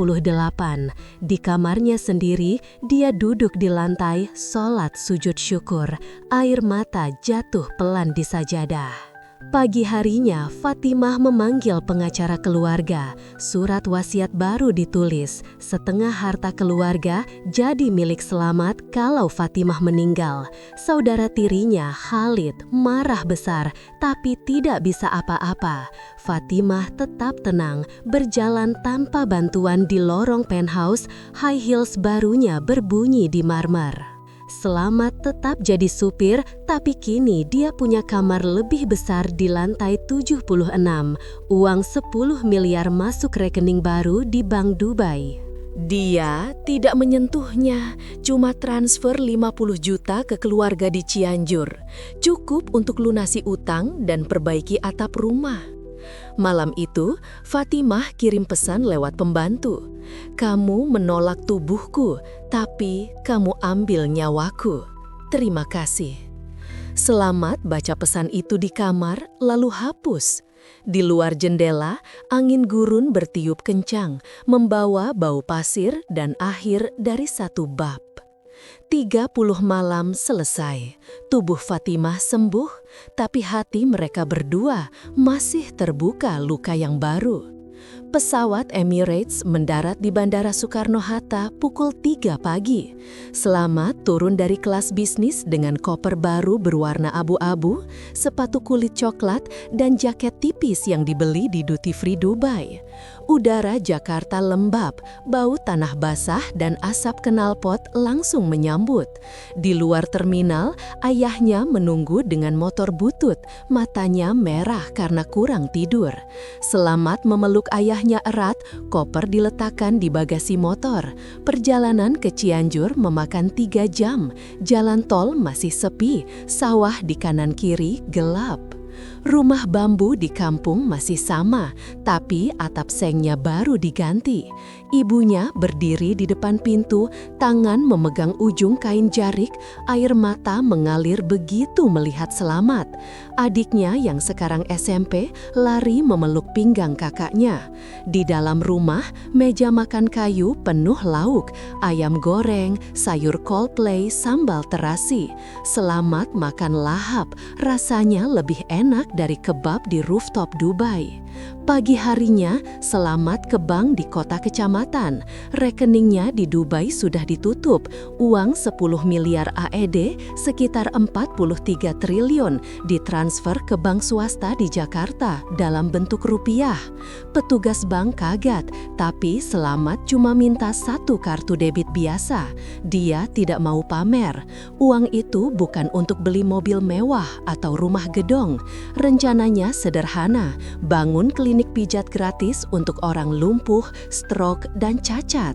Di kamarnya sendiri, dia duduk di lantai, sholat sujud syukur. Air mata jatuh pelan di sajadah. Pagi harinya, Fatimah memanggil pengacara keluarga. Surat wasiat baru ditulis. Setengah harta keluarga jadi milik Selamat kalau Fatimah meninggal. Saudara tirinya, Khalid, marah besar, tapi tidak bisa apa-apa. Fatimah tetap tenang, berjalan tanpa bantuan di lorong penthouse, high heels barunya berbunyi di marmer. Selamat tetap jadi supir, tapi kini dia punya kamar lebih besar di lantai 76. Uang 10 miliar masuk rekening baru di Bank Dubai. Dia tidak menyentuhnya, cuma transfer 50 juta ke keluarga di Cianjur. Cukup untuk lunasi utang dan perbaiki atap rumah. Malam itu, Fatimah kirim pesan lewat pembantu. "Kamu menolak tubuhku, tapi kamu ambil nyawaku. Terima kasih." Selamat baca pesan itu di kamar, lalu hapus. Di luar jendela, angin gurun bertiup kencang, membawa bau pasir dan akhir dari satu bab. 30 malam selesai. Tubuh Fatimah sembuh, tapi hati mereka berdua masih terbuka luka yang baru. Pesawat Emirates mendarat di Bandara Soekarno-Hatta pukul 3 pagi. Selamat turun dari kelas bisnis dengan koper baru berwarna abu-abu, sepatu kulit coklat, dan jaket tipis yang dibeli di duty free Dubai. Udara Jakarta lembab, bau tanah basah dan asap knalpot langsung menyambut. Di luar terminal, ayahnya menunggu dengan motor butut, matanya merah karena kurang tidur. Selamat memeluk ayahnya erat, koper diletakkan di bagasi motor. Perjalanan ke Cianjur memakan 3 jam. Jalan tol masih sepi, sawah di kanan kiri gelap. Rumah bambu di kampung masih sama, tapi atap sengnya baru diganti. Ibunya berdiri di depan pintu, tangan memegang ujung kain jarik, air mata mengalir begitu melihat Selamat. Adiknya yang sekarang SMP lari memeluk pinggang kakaknya. Di dalam rumah, meja makan kayu penuh lauk, ayam goreng, sayur Coldplay, sambal terasi. Selamat makan lahap, rasanya lebih enak dari kebab di rooftop Dubai. Pagi harinya, Selamat ke bank di kota kecamatan. Rekeningnya di Dubai sudah ditutup. Uang 10 miliar AED, sekitar 43 triliun, ditransfer ke bank swasta di Jakarta dalam bentuk rupiah. Petugas bank kaget, tapi Selamat cuma minta 1 kartu debit biasa. Dia tidak mau pamer. Uang itu bukan untuk beli mobil mewah atau rumah gedong. Rencananya sederhana, bangun klinik pijat gratis untuk orang lumpuh, stroke, dan cacat.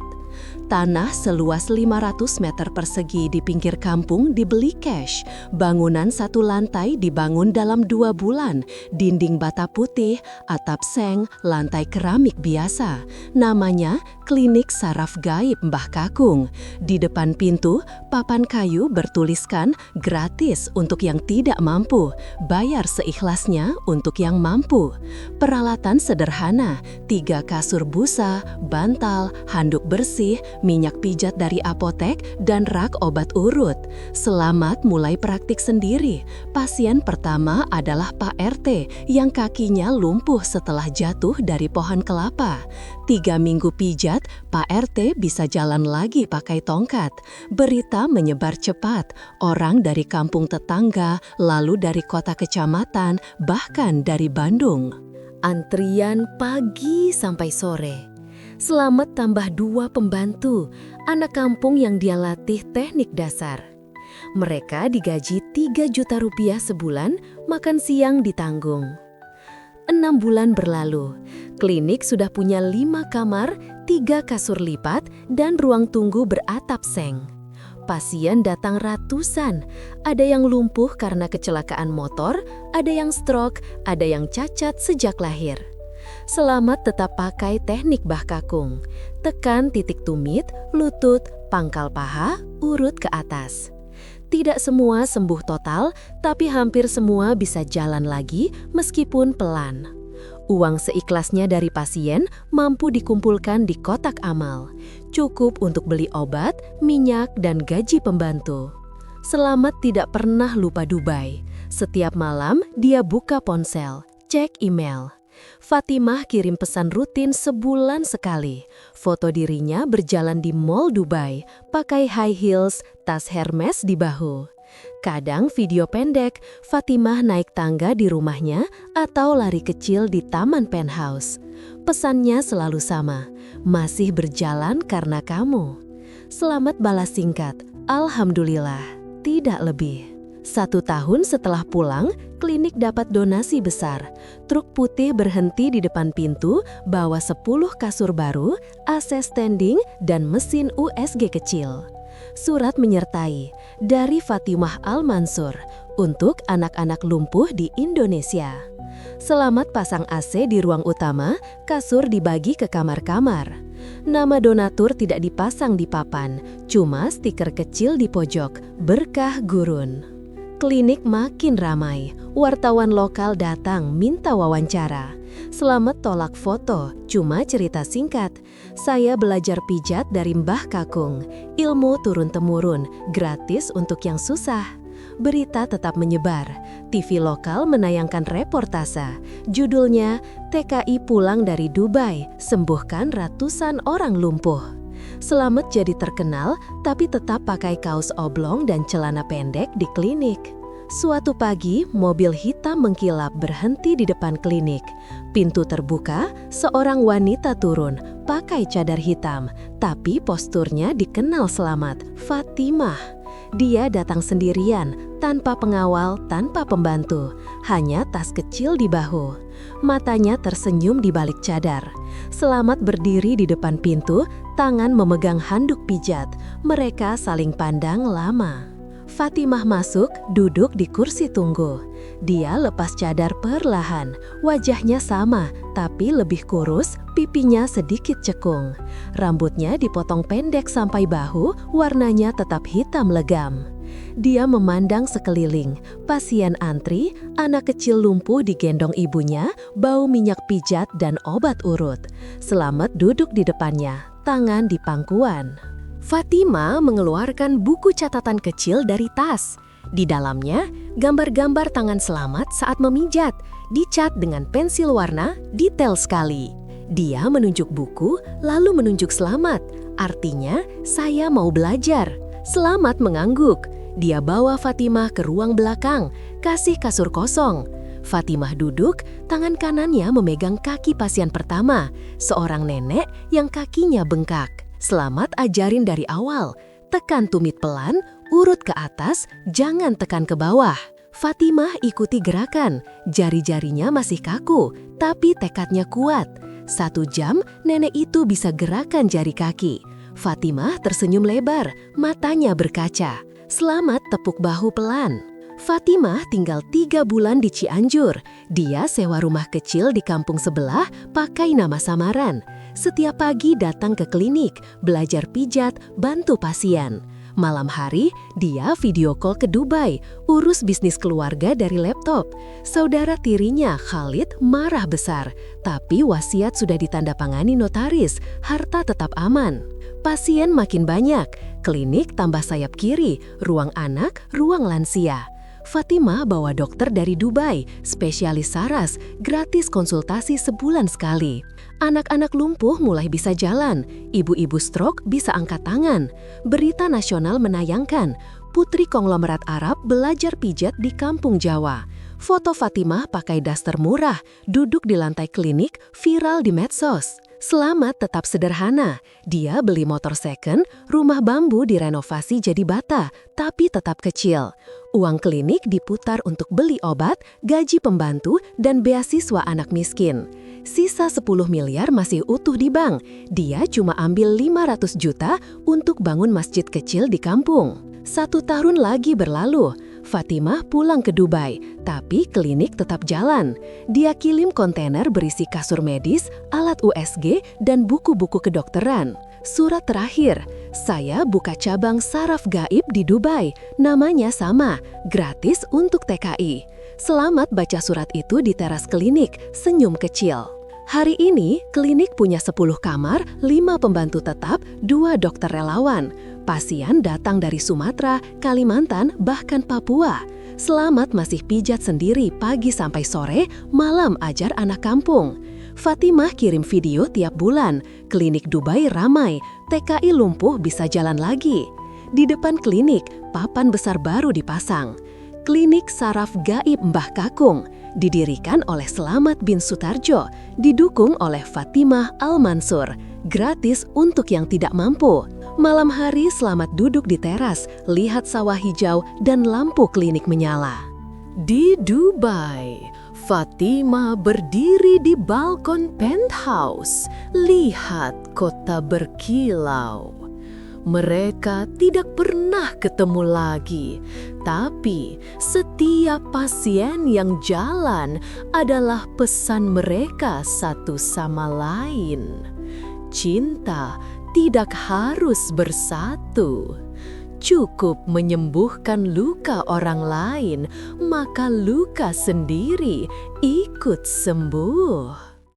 Tanah seluas 500 meter persegi di pinggir kampung dibeli cash. Bangunan 1 lantai dibangun dalam 2 bulan. Dinding bata putih, atap seng, lantai keramik biasa. Namanya Klinik Saraf Gaib Mbah Kakung. Di depan pintu, papan kayu bertuliskan gratis untuk yang tidak mampu, bayar seikhlasnya untuk yang mampu. Peralatan sederhana, 3 kasur busa, bantal, handuk bersih, minyak pijat dari apotek, dan rak obat urut. Selamat mulai praktik sendiri. Pasien pertama adalah Pak RT yang kakinya lumpuh setelah jatuh dari pohon kelapa. 3 minggu pijat, Pak RT bisa jalan lagi pakai tongkat. Berita menyebar cepat. Orang dari kampung tetangga, lalu dari kota kecamatan, bahkan dari Bandung. Antrian pagi sampai sore. Selamat tambah 2 pembantu, anak kampung yang dia latih teknik dasar. Mereka digaji 3 juta rupiah sebulan, makan siang ditanggung. 6 bulan berlalu, klinik sudah punya 5 kamar, 3 kasur lipat, dan ruang tunggu beratap seng. Pasien datang ratusan, ada yang lumpuh karena kecelakaan motor, ada yang stroke, ada yang cacat sejak lahir. Selamat tetap pakai teknik Mbah Kakung. Tekan titik tumit, lutut, pangkal paha, urut ke atas. Tidak semua sembuh total, tapi hampir semua bisa jalan lagi meskipun pelan. Uang seikhlasnya dari pasien mampu dikumpulkan di kotak amal. Cukup untuk beli obat, minyak, dan gaji pembantu. Selamat tidak pernah lupa Dubai. Setiap malam dia buka ponsel, cek email. Fatimah kirim pesan rutin sebulan sekali. Foto dirinya berjalan di Mall Dubai, pakai high heels, tas Hermes di bahu. Kadang video pendek, Fatimah naik tangga di rumahnya atau lari kecil di taman penthouse. Pesannya selalu sama, masih berjalan karena kamu. Selamat balas singkat, Alhamdulillah, tidak lebih. 1 tahun setelah pulang, klinik dapat donasi besar. Truk putih berhenti di depan pintu, bawa 10 kasur baru, AC standing, dan mesin USG kecil. Surat menyertai, dari Fatimah Al-Mansur, untuk anak-anak lumpuh di Indonesia. Selamat pasang AC di ruang utama, kasur dibagi ke kamar-kamar. Nama donatur tidak dipasang di papan, cuma stiker kecil di pojok, berkah gurun. Klinik makin ramai, wartawan lokal datang minta wawancara. Selamat tolak foto, cuma cerita singkat. Saya belajar pijat dari Mbah Kakung, ilmu turun-temurun, gratis untuk yang susah. Berita tetap menyebar. TV lokal menayangkan reportase. Judulnya, TKI pulang dari Dubai, sembuhkan ratusan orang lumpuh. Selamat jadi terkenal, tapi tetap pakai kaos oblong dan celana pendek di klinik. Suatu pagi, mobil hitam mengkilap berhenti di depan klinik. Pintu terbuka, seorang wanita turun, pakai cadar hitam, tapi posturnya dikenal Selamat, Fatimah. Dia datang sendirian, tanpa pengawal, tanpa pembantu, hanya tas kecil di bahu. Matanya tersenyum di balik cadar. Selamat berdiri di depan pintu, tangan memegang handuk pijat. Mereka saling pandang lama. Fatimah masuk, duduk di kursi tunggu. Dia lepas cadar perlahan, wajahnya sama, tapi lebih kurus, pipinya sedikit cekung. Rambutnya dipotong pendek sampai bahu, warnanya tetap hitam legam. Dia memandang sekeliling, pasien antri, anak kecil lumpuh digendong ibunya, bau minyak pijat dan obat urut. Selamat duduk di depannya, tangan di pangkuan. Fatimah mengeluarkan buku catatan kecil dari tas. Di dalamnya, gambar-gambar tangan Selamat saat memijat, dicat dengan pensil warna, detail sekali. Dia menunjuk buku, lalu menunjuk Selamat. Artinya, saya mau belajar. Selamat mengangguk. Dia bawa Fatimah ke ruang belakang, kasih kasur kosong. Fatimah duduk, tangan kanannya memegang kaki pasien pertama, seorang nenek yang kakinya bengkak. Selamat ajarin dari awal, tekan tumit pelan, urut ke atas, jangan tekan ke bawah. Fatimah ikuti gerakan, jari-jarinya masih kaku, tapi tekadnya kuat. 1 jam, nenek itu bisa gerakan jari kaki. Fatimah tersenyum lebar, matanya berkaca. Selamat tepuk bahu pelan. Fatimah tinggal 3 bulan di Cianjur. Dia sewa rumah kecil di kampung sebelah, pakai nama samaran. Setiap pagi datang ke klinik, belajar pijat, bantu pasien. Malam hari, dia video call ke Dubai, urus bisnis keluarga dari laptop. Saudara tirinya, Khalid, marah besar. Tapi wasiat sudah ditandatangani notaris, harta tetap aman. Pasien makin banyak, klinik tambah sayap kiri, ruang anak, ruang lansia. Fatimah bawa dokter dari Dubai, spesialis saras, gratis konsultasi sebulan sekali. Anak-anak lumpuh mulai bisa jalan, ibu-ibu stroke bisa angkat tangan. Berita nasional menayangkan, putri konglomerat Arab belajar pijat di kampung Jawa. Foto Fatimah pakai daster murah, duduk di lantai klinik, viral di medsos. Selamat tetap sederhana. Dia beli motor second, rumah bambu direnovasi jadi bata, tapi tetap kecil. Uang klinik diputar untuk beli obat, gaji pembantu, dan beasiswa anak miskin. Sisa 10 miliar masih utuh di bank. Dia cuma ambil 500 juta untuk bangun masjid kecil di kampung. 1 tahun lagi berlalu. Fatimah pulang ke Dubai, tapi klinik tetap jalan. Dia kirim kontainer berisi kasur medis, alat USG, dan buku-buku kedokteran. Surat terakhir, saya buka cabang saraf gaib di Dubai. Namanya sama, gratis untuk TKI. Selamat baca surat itu di teras klinik, senyum kecil. Hari ini, klinik punya 10 kamar, 5 pembantu tetap, 2 dokter relawan. Pasien datang dari Sumatera, Kalimantan, bahkan Papua. Selamat masih pijat sendiri pagi sampai sore, malam ajar anak kampung. Fatimah kirim video tiap bulan, klinik Dubai ramai, TKI lumpuh bisa jalan lagi. Di depan klinik, papan besar baru dipasang. Klinik Saraf Gaib Mbah Kakung, didirikan oleh Selamat bin Sutarjo, didukung oleh Fatimah Al-Mansur, gratis untuk yang tidak mampu. Malam hari Selamat duduk di teras, lihat sawah hijau dan lampu klinik menyala. Di Dubai, Fatima berdiri di balkon penthouse, lihat kota berkilau. Mereka tidak pernah ketemu lagi, tapi setiap pasien yang jalan adalah pesan mereka satu sama lain. Cinta tidak harus bersatu. Cukup menyembuhkan luka orang lain, maka luka sendiri ikut sembuh.